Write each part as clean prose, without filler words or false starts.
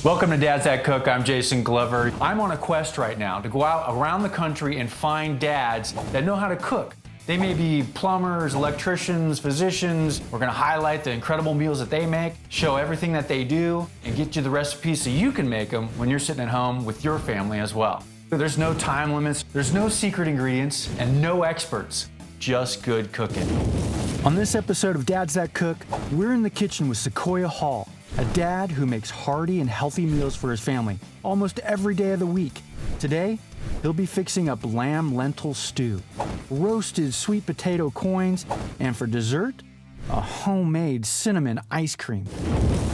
Welcome to Dad's That Cook. I'm Jason Glover. I'm on a quest right now to go out around the country and find dads that know how to cook. They may be plumbers, electricians, physicians. We're gonna highlight the incredible meals that they make, show everything that they do, and get you the recipes so you can make them when you're sitting at home with your family as well. There's no time limits, there's no secret ingredients, and no experts, just good cooking. On this episode of Dad's That Cook, we're in the kitchen with Sequoia Hall, a dad who makes hearty and healthy meals for his family almost every day of the week. Today, he'll be fixing up lamb lentil stew, roasted sweet potato coins, and for dessert, a homemade cinnamon ice cream.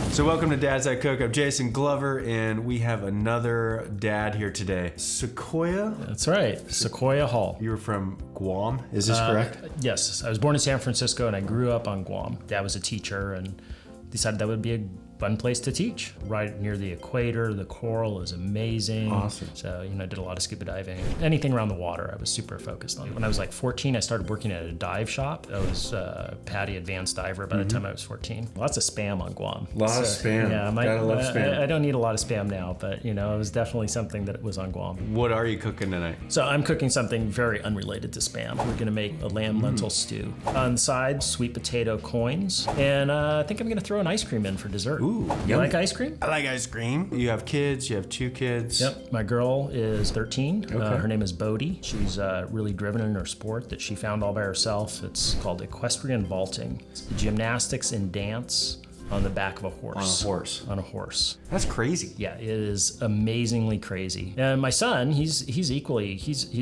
So welcome to Dad's That Cook. I'm Jason Glover, and we have another dad here today. Sequoia? That's right, Sequoia Hall. You're from Guam, is this correct? Yes, I was born in San Francisco and I grew up on Guam. Dad was a teacher and decided that would be a fun place to teach. Right near the equator, the coral is amazing. Awesome. So, I did a lot of scuba diving. Anything around the water, I was super focused on. When I was like 14, I started working at a dive shop. I was a PADI advanced diver by the time I was 14. Lots of spam on Guam. Lots of spam. Yeah, Gotta love spam. I don't need a lot of spam now, but it was definitely something that was on Guam. What are you cooking tonight? So I'm cooking something very unrelated to spam. We're gonna make a lamb lentil stew. On the side, sweet potato coins. And I think I'm gonna throw an ice cream in for dessert. Ooh, you yummy. like ice cream? I like ice cream. You have kids, you have 2 kids. Yep, my girl is 13. Okay. Her name is Bodhi. She's really driven in her sport that she found all by herself. It's called equestrian vaulting. It's gymnastics and dance on the back of a horse. On a horse. On a horse. That's crazy. Yeah, it is amazingly crazy. And my son, he's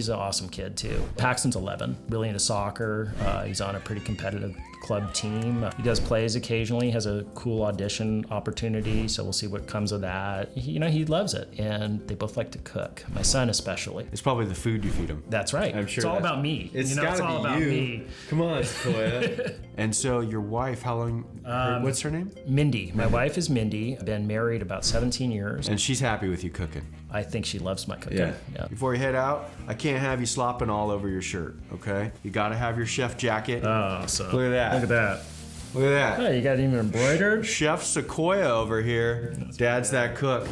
an awesome kid too. Paxton's 11, really into soccer. He's on a pretty competitive club team. He does plays occasionally, has a cool audition opportunity, so we'll see what comes of that. He loves it, and they both like to cook. My son especially. It's probably the food you feed them. That's right. I'm sure it's all about me. It's gotta it's all be about you. me. Come on, Sequoia. And so your wife, how long, what's her name? Mindy. My wife is Mindy. Been married about 17 years. And she's happy with you cooking. I think she loves my cooking. Yeah. Before you head out, I can't have you slopping all over your shirt, okay? You gotta have your chef jacket. Oh, so Look at that. Look at that. Look at that. Oh, you got it even embroidered? Chef Sequoia over here. Dad's That Cook.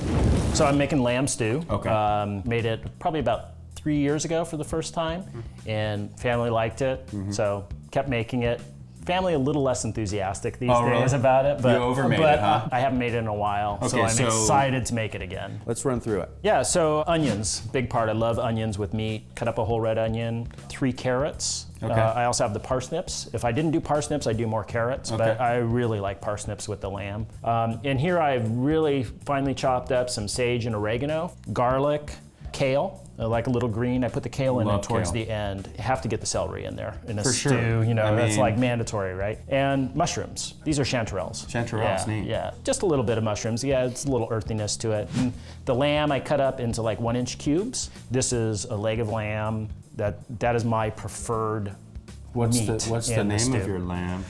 So I'm making lamb stew. Okay. Made it probably about 3 years ago for the first time, and family liked it, so kept making it. Family a little less enthusiastic these days about it, but, You overmade it, huh? I haven't made it in a while, so Okay, I'm so- excited to make it again. Let's run through it. Yeah, so onions, big part. I love onions with meat. Cut up a whole red onion, 3 carrots. Okay. I also have the parsnips. If I didn't do parsnips, I do more carrots, but Okay. I really like parsnips with the lamb. And here I've really finely chopped up some sage and oregano, garlic, kale. I like a little green. I put the kale in Love towards kale. the end. You have to get the celery in there in a For stew. sure. That's mean- like mandatory, right? And mushrooms. These are chanterelles. Chanterelles, yeah, neat. Yeah, just a little bit of mushrooms. Yeah, it's a little earthiness to it. And the lamb I cut up into like 1-inch cubes. This is a leg of lamb. That is my preferred What's meat the in the name stew. of your lamb?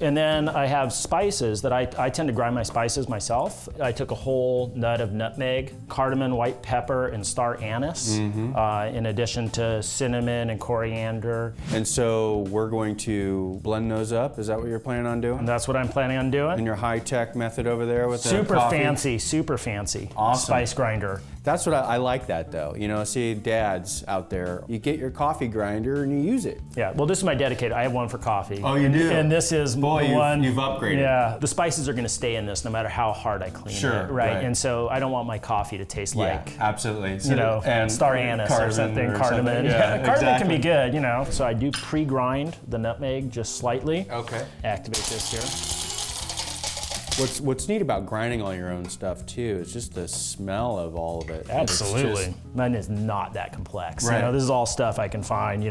And then I have spices that I tend to grind my spices myself. I took a whole nut of nutmeg, cardamom, white pepper, and star anise, in addition to cinnamon and coriander. And so we're going to blend those up. Is that what you're planning on doing? And that's what I'm planning on doing. In your high-tech method over there with the Super coffee? fancy Awesome. spice grinder. That's what I like that though. See dads out there, you get your coffee grinder and you use it. Yeah, well, this is my dedicated. I have one for coffee. Oh, you do? And this is Boy, the one. you've upgraded. Yeah, the spices are going to stay in this no matter how hard I clean Sure, it, right? right. And so I don't want my coffee to taste like, absolutely. and star anise or something, cardamom. Yeah, Cardamom can be good, So I do pre-grind the nutmeg just slightly. Okay. Activate this here. What's neat about grinding all your own stuff too is just the smell of all of it. Absolutely. Mine is not that complex. Right. This is all stuff I can find.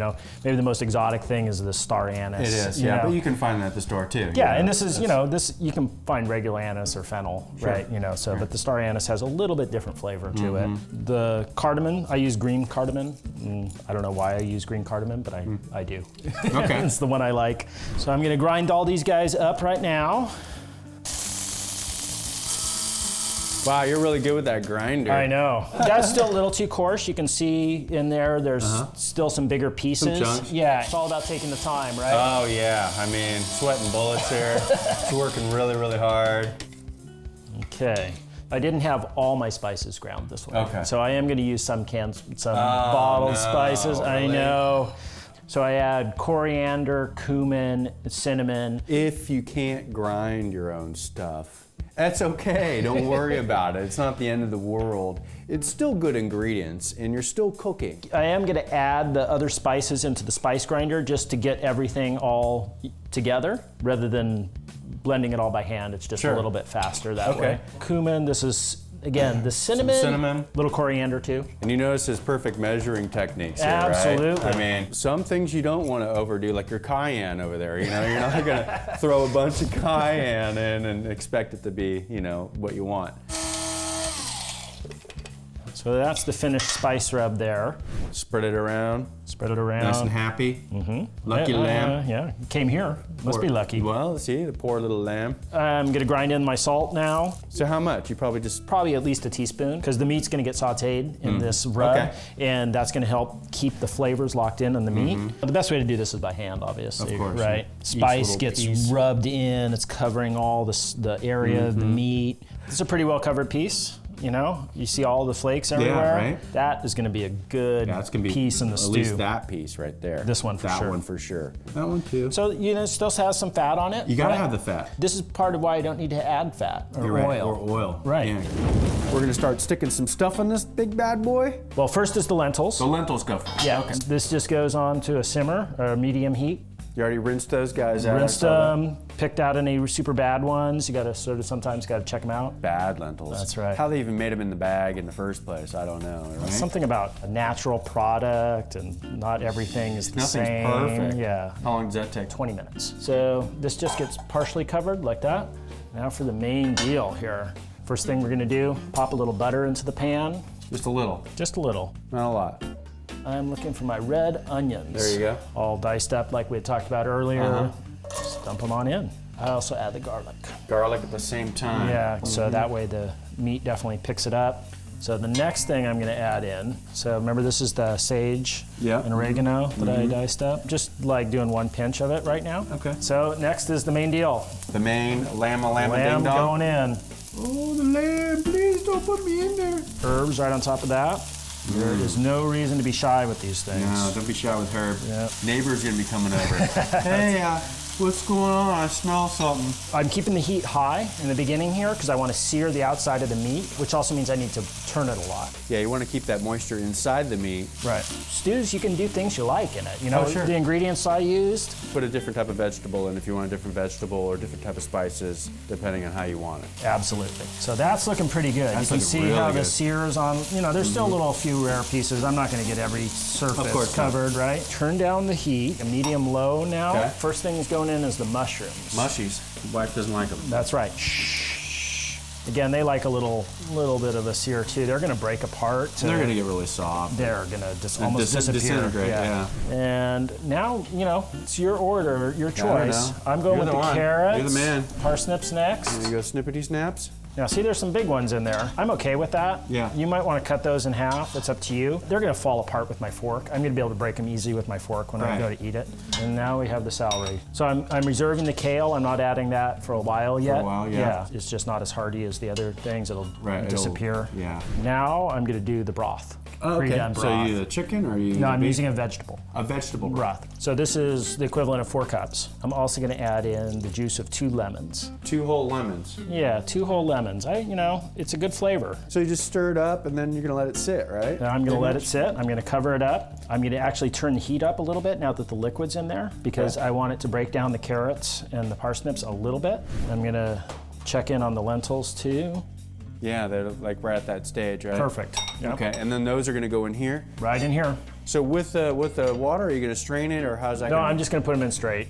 Maybe the most exotic thing is the star anise. It is, yeah, but you can find that at the store too. Yeah, and this is, this you can find regular anise or fennel, right? But the star anise has a little bit different flavor to it. The cardamom, I use green cardamom. I don't know why I use green cardamom, but I do. Okay. It's the one I like. So I'm gonna grind all these guys up right now. Wow, you're really good with that grinder. I know. That's still a little too coarse. You can see in there's still some bigger pieces. Some chunks? Yeah, it's all about taking the time, right? Oh yeah, I mean, sweating bullets here. It's working really, really hard. Okay. I didn't have all my spices ground this way. Okay. So I am going to use some bottled spices. I know. So I add coriander, cumin, cinnamon. If you can't grind your own stuff, that's okay. Don't worry about it. It's not the end of the world. It's still good ingredients, and you're still cooking. I am going to add the other spices into the spice grinder just to get everything all together, rather than blending it all by hand. It's just a little bit faster that way. Cumin, this is, again, the cinnamon. Little coriander too. And you notice his perfect measuring techniques here, Absolutely. right? I mean, some things you don't want to overdo, like your cayenne over there. You know, you're not going to throw a bunch of cayenne in and expect it to be, you know, what you want. So that's the finished spice rub there. Spread it around. Spread it around. Nice and happy. Lucky lamb. Yeah, came here. Must be lucky. Well, see, the poor little lamb. I'm gonna grind in my salt now. So how much? You probably just... Probably at least a teaspoon, because the meat's gonna get sauteed in this rub, and that's gonna help keep the flavors locked in on the meat. The best way to do this is by hand, obviously. Of course. Right? Spice gets rubbed in, it's covering all the area of the meat. It's a pretty well covered piece. You know, you see all the flakes everywhere. Yeah, right. That is going to be a good piece in the stew. At least that piece right there. This one for sure. That one for sure. That one too. So, you know, it still has some fat on it. You gotta have the fat. This is part of why I don't need to add fat or oil. Or oil. Right. Yeah. We're gonna start sticking some stuff on this big bad boy. Well, first is the lentils. The lentils go first. Yeah. Okay. This just goes on to a simmer or medium heat. You already rinsed those guys out. Rinsed them, picked out any super bad ones. You gotta sometimes check them out. Bad lentils. That's right. How they even made them in the bag in the first place, I don't know. Right? Something about a natural product, and not everything is the same. Nothing's perfect. Yeah. How long does that take? 20 minutes. So this just gets partially covered like that. Now for the main deal here. First thing we're gonna do, pop a little butter into the pan. Just a little. Just a little. Not a lot. I'm looking for my red onions. There you go. All diced up like we had talked about earlier. Just dump them on in. I also add the garlic. Garlic at the same time. Yeah, so that way the meat definitely picks it up. So the next thing I'm gonna add in, so remember this is the sage and oregano that I diced up. Just like doing one pinch of it right now. Okay. So next is the main deal. The main lamb Lamb going in. Oh, the lamb, please don't put me in there. Herbs right on top of that. There is no reason to be shy with these things. No, don't be shy with herb. Yep. Neighbor's gonna be coming over. Hey, what's going on? I smell something. I'm keeping the heat high in the beginning here because I want to sear the outside of the meat, which also means I need to turn it a lot. Yeah, you want to keep that moisture inside the meat. Right. Stews, you can do things you like in it. You know, sure. The ingredients I used. Put a different type of vegetable in if you want a different vegetable or different type of spices, depending on how you want it. Absolutely. So that's looking pretty good. You can see really how good. the sear is on. You know, there's still a few rare pieces. I'm not going to get every surface covered, right? Turn down the heat, a medium-low now. Okay. First thing is going in is the mushrooms. Mushies. The wife doesn't like them. That's right. Shh. Again, they like a little bit of a sear too. They're going to break apart. They're going to get really soft. They're going to almost disappear. Disintegrate, yeah. And now, you know, it's your order, your choice. know. I'm going You're with the the one. carrots. You're the man. Parsnips next. There you go, snippety snaps. Now, see, there's some big ones in there. I'm okay with that. Yeah. You might want to cut those in half. It's up to you. They're going to fall apart with my fork. I'm going to be able to break them easy with my fork when I go to eat it. And now we have the celery. So I'm reserving the kale. I'm not adding that for a while yet. For a while, yeah. It's just not as hearty as the other things. It'll disappear. Yeah. Now I'm going to do the broth. Oh, okay. Pre-done broth. So you the chicken or you? No, I'm using a vegetable. A vegetable Broth. So this is the equivalent of 4 cups. I'm also going to add in the juice of 2 lemons. 2 whole lemons. Yeah, 2 whole lemons. It's a good flavor. So you just stir it up and then you're gonna let it sit, right? Now I'm gonna let it sit. I'm gonna cover it up. I'm gonna actually turn the heat up a little bit now that the liquid's in there because I want it to break down the carrots and the parsnips a little bit. I'm gonna check in on the lentils too. Yeah, they're like right at that stage, right? Perfect. Yep. Okay, and then those are gonna go in here? Right in here. So with the water, are you gonna strain it or how's that No, gonna... I'm just gonna put them in straight.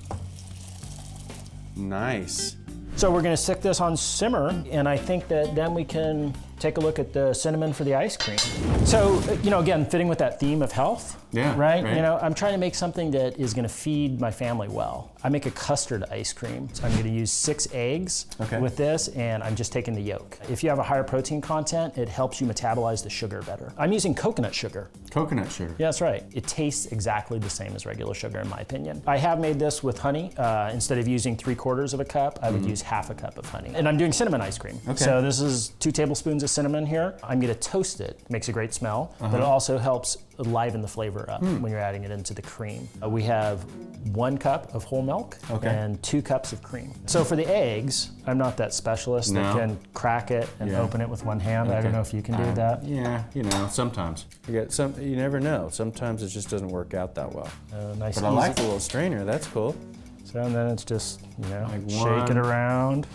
Nice. So we're gonna stick this on simmer, and I think that then we can take a look at the cinnamon for the ice cream. So, again, fitting with that theme of health, right? I'm trying to make something that is gonna feed my family well. I make a custard ice cream. So I'm gonna use 6 eggs with this, and I'm just taking the yolk. If you have a higher protein content, it helps you metabolize the sugar better. I'm using coconut sugar. Coconut sugar? Yeah, that's right. It tastes exactly the same as regular sugar, in my opinion. I have made this with honey. Instead of using 3/4 of a cup, I would use half a cup of honey. And I'm doing cinnamon ice cream. So this is 2 tablespoons of cinnamon here. I'm gonna toast it. Makes a great smell, but it also helps liven the flavor up when you're adding it into the cream. We have 1 cup of whole milk and 2 cups of cream. So for the eggs, I'm not that specialist that can crack it and open it with one hand. I don't know if you can do that. Yeah, sometimes. You never know. Sometimes it just doesn't work out that well. Nice, but I like the little strainer, that's cool. So and then it's just, like shake it around.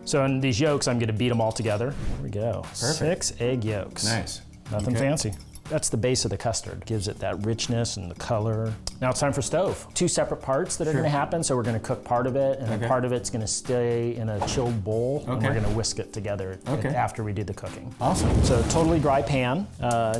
So in these yolks, I'm gonna beat them all together. There we go. Perfect. 6 egg yolks. Nice. Nothing fancy. That's the base of the custard. Gives it that richness and the color. Now it's time for stove. 2 separate parts that are gonna happen. So we're gonna cook part of it, and then part of it's gonna stay in a chilled bowl, and we're gonna whisk it together after we do the cooking. Awesome. So totally dry pan.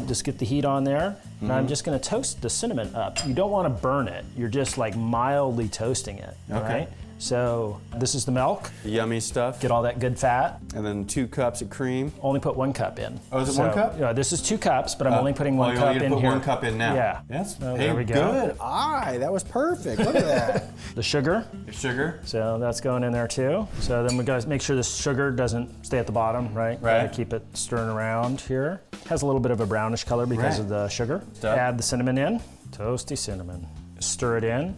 Just get the heat on there. And I'm just gonna toast the cinnamon up. You don't wanna burn it. You're just like mildly toasting it, right? So this is the milk. The yummy stuff. Get all that good fat. And then 2 cups of cream. Only put 1 cup in. Oh, is it 1 cup? Yeah, this is 2 cups, but I'm only putting 1 cup in here. Put 1 cup in now. Yeah. Yes. There we go. Good eye. That was perfect. Look at that. The sugar. The sugar. So that's going in there too. So then we gotta make sure the sugar doesn't stay at the bottom, right? Right. Gotta keep it stirring around here. Has a little bit of a brownish color because of the sugar. Add the cinnamon in. Toasty cinnamon. Stir it in,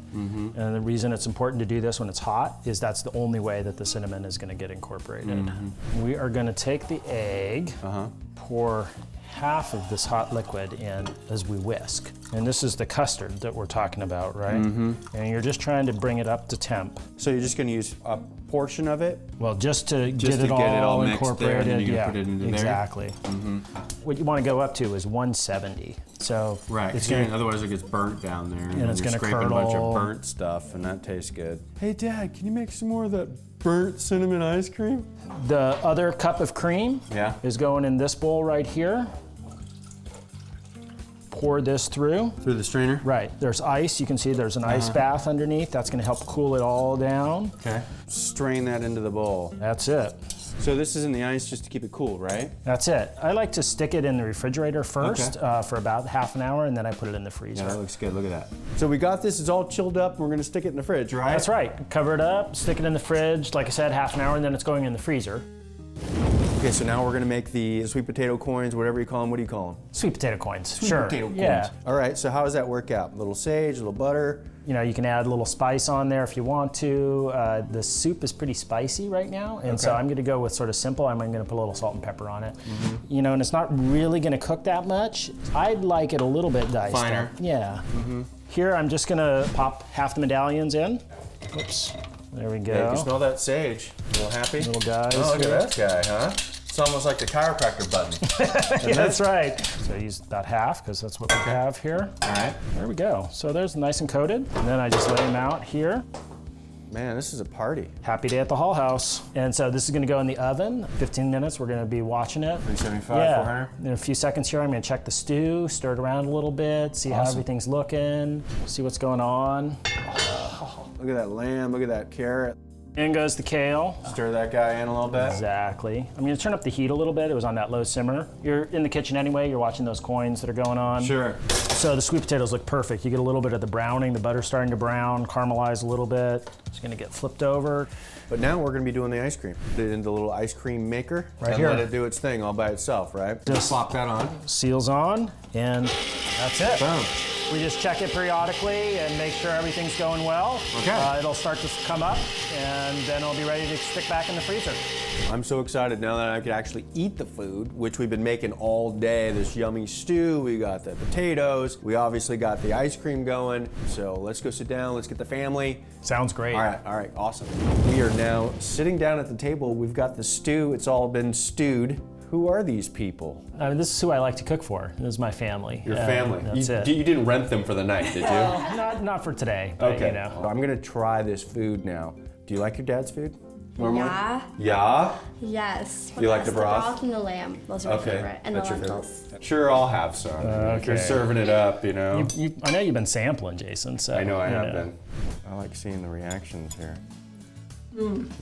and the reason it's important to do this when it's hot is that's the only way that the cinnamon is going to get incorporated. We are going to take the egg, pour half of this hot liquid in as we whisk. And this is the custard that we're talking about, right? And you're just trying to bring it up to temp. So you're just going to use a portion of it? Well, just to get it all incorporated. There, and then you put it into exactly. What you want to go up to is 170. So it's otherwise it gets burnt down there, and it's going to scraping curdle. a bunch of burnt stuff, and that tastes good. Hey, Dad, can you make some more of that burnt cinnamon ice cream? The other cup of cream is going in this bowl right here. Pour this through. Through the strainer? Right. There's ice. You can see there's an ice bath underneath. That's going to help cool it all down. Okay. Strain that into the bowl. That's it. So this is in the ice just to keep it cool, right? That's it. I like to stick it in the refrigerator first for about half an hour, and then I put it in the freezer. Yeah, that looks good. Look at that. So we got this. It's all chilled up, and we're going to stick it in the fridge, right? That's right. Cover it up, stick it in the fridge. Like I said, half an hour, and then it's going in the freezer. Okay, so now we're gonna make the sweet potato coins, whatever you call them. What do you call them? Sweet potato coins. Sweet sure. potato coins. Yeah. All right, so how does that work out? A little sage, a little butter. You can add a little spice on there if you want to. The soup is pretty spicy right now, and so I'm gonna go with sort of simple. I'm gonna put a little salt and pepper on it. And it's not really gonna cook that much. I'd like it a little bit diced. Finer. Yeah. Here, I'm just gonna pop half the medallions in. Oops. There we go. Yeah, you can smell that sage. A little happy? Little guys. Oh, look at that guy, huh? It's almost like the chiropractor button. Yeah, that's right. So I use about half, because that's what we have here. All right. There we go. So there's nice and coated. And then I just lay them out here. Man, this is a party. Happy day at the Hall House. And so this is gonna go in the oven. 15 minutes, we're gonna be watching it. 375, 400? In a few seconds here, I'm gonna check the stew, stir it around a little bit, see how everything's looking, see what's going on. Look at that lamb, look at that carrot. In goes the kale. Stir that guy in a little bit. Exactly. I'm gonna turn up the heat a little bit. It was on that low simmer. You're in the kitchen anyway, you're watching those coins that are going on. Sure. So the sweet potatoes look perfect. You get a little bit of the browning, the butter's starting to brown, caramelize a little bit. It's gonna get flipped over. But now we're gonna be doing the ice cream. Put it in the little ice cream maker. Right and here. let it do its thing all by itself, right? Just plop that on. Seals on, and that's it. Boom. We just check it periodically and make sure everything's going well. Okay. It'll start to come up, and then it'll be ready to stick back in the freezer. I'm so excited now that I could actually eat the food, which we've been making all day. This yummy stew, we got the potatoes, we obviously got the ice cream going. So let's go sit down, let's get the family. Sounds great. All right, awesome. We are now sitting down at the table. We've got the stew, it's all been stewed. Who are these people? This is who I like to cook for. This is my family. Your family. That's it. You didn't rent them for the night, did you? Well, not for today, but Okay. I'm gonna try this food now. Do you like your dad's food? normally? Yeah. Yeah? Yes. You like the broth? The broth and the lamb. Those are my favorite. And That's the your lentils. favorite. Sure, I'll have some. If you're Okay. serving it up, you know. I know you've been sampling, Jason. So I know I you have been. I like seeing the reactions here.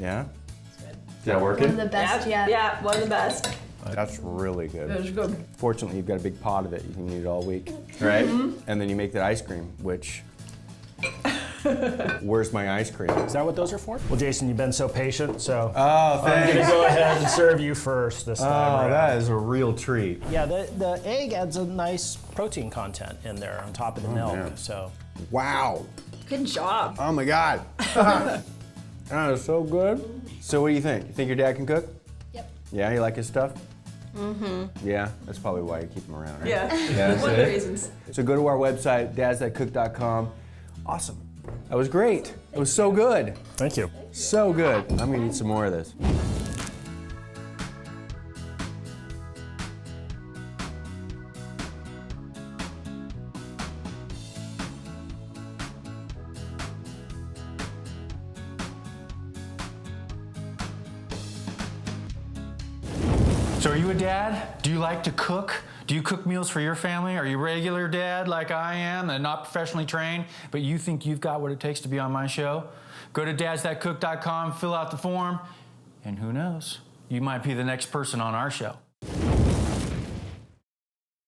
Yeah? Is that One working? of the best yet. Yeah, one of the best. That's really good. It was good. Fortunately, you've got a big pot of it. You can eat it all week, right? And then you make that ice cream, which, where's my ice cream? Is that what those are for? Well, Jason, you've been so patient, so Oh, I'm gonna go ahead and serve you first this time Oh, around. that is a real treat. Yeah, the egg adds a nice protein content in there on top of the milk. man. So Wow. Good job. Oh my God. That is so good. So what do you think? You think your dad can cook? Yep. Yeah, you like his stuff? Mm-hmm. Yeah, that's probably why you keep him around, right? Yeah. that's One of the it. reasons. So go to our website, dadsthatcook.com. Awesome. That was great. It was so good. thank you. So good. I'm gonna eat some more of this. So are you a dad? Do you like to cook? Do you cook meals for your family? Are you a regular dad like I am and not professionally trained, but you think you've got what it takes to be on my show? Go to dadsthatcook.com, fill out the form, and who knows, you might be the next person on our show.